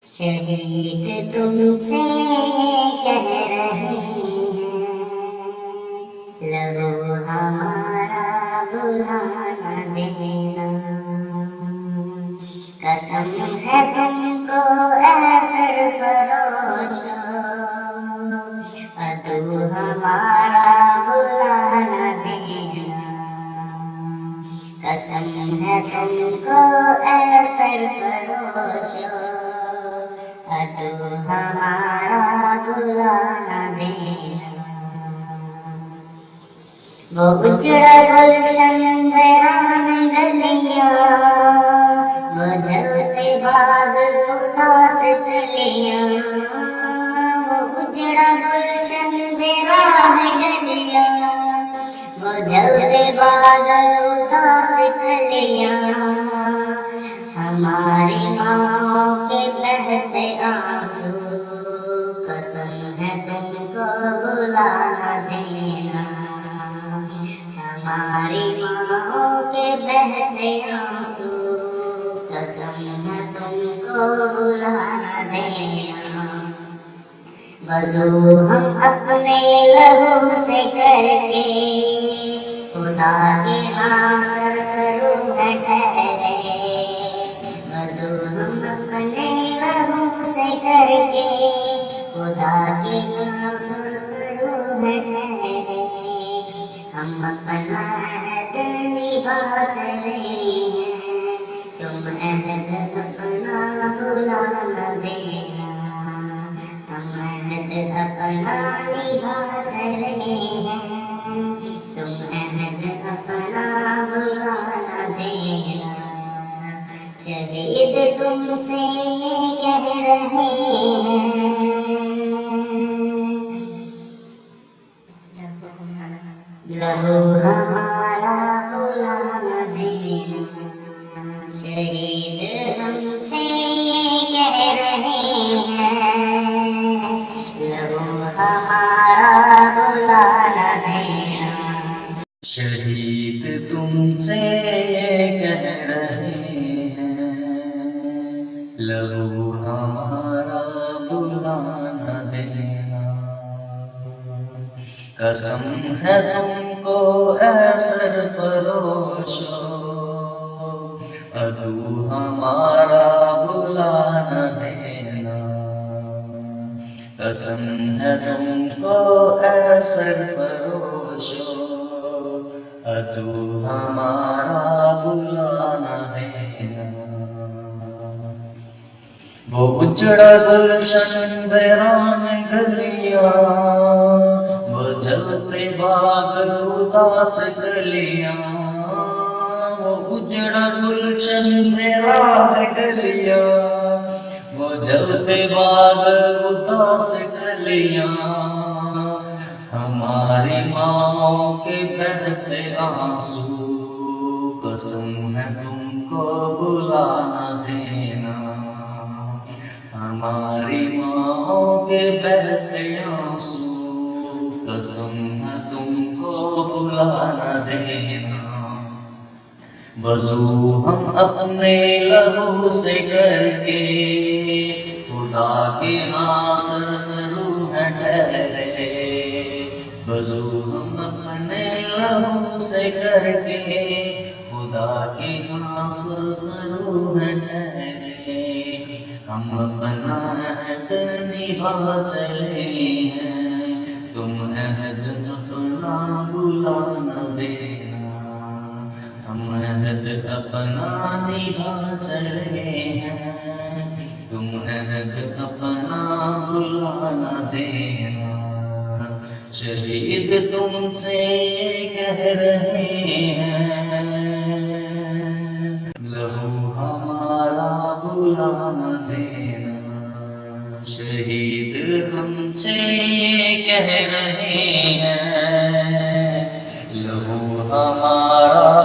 शहीद तुमसे कह रहे हैं, लहू हमारा बुला न देना। कसम है तुमको ऐ सरफरोशो, अदू हमारा बुला न देना। कसम है तुमको ऐ सरफरोशो, अदू हमारा बुला न देना। वो उजड़ा गुलशन वीरान गलियां, वो जलते बाग उदास गलियां। वो उजड़ा गुलशन वीरान गलियां, वो जलते बाग उदास गलियां। हमारी माँओं के बहते आंसू, कसम है तुमको बुला न देना। हमारी माँओं के बहते आंसू, कसम है तुमको बुला न देना। वज़ू हम अपने लहू से करके, खुदा के नासर रूह ठहरे। वज़ू हम अपने लहू से करके, खुदा के नासर रूह ठहरे। हम अपना अहद निभा चले हैं, तुम अहद अपना भुला न देना। हम अहद अपना निभा चले हैं, तुम अहद अपना भुला न देना। शहीद तुमसे कह रहे हैं, लहू हमारा बुला न देना। शहीद हमसे कह रहे हैं, लहू हमारा बुला न देना। शहीद तुमसे कह रहे हैं, लहू हमारा बुला न देना। कसम है तुमको ऐ सरफरोशो, अदू हमारा बुला न देना। कसम है तुमको ऐ सरफरोशो, अदू हमारा बुला न देना। वो उजड़ा गुलशन वीरान गलियां, वो जलते बाग उदास गलियां। वो उजड़ा गुलशन वीरान गलियां, वो जलते बाग उदास गलियां। हमारी माँओं के बहते आंसू, कसम है तुमको बुला न देना। हमारी माँओं के बहते आंसू, कसम है तुमको बुला न देना। वज़ू हम अपने लहू से करके, खुदा के नासर रूह ठहरे। वज़ू हम अपने लहू से करके, खुदा के नासर रूह ठहरे। हम अपना अहद निभा चले हैं, तुम अहद अपना बुला न देना। हम अहद अपना निभा चले हैं, तुम अहद अपना बुला न देना। शहीद तुमसे कह रहे हैं, लहू हमारा बुला न देना। शहीद हमसे कह रहे हैं, लहू हमारा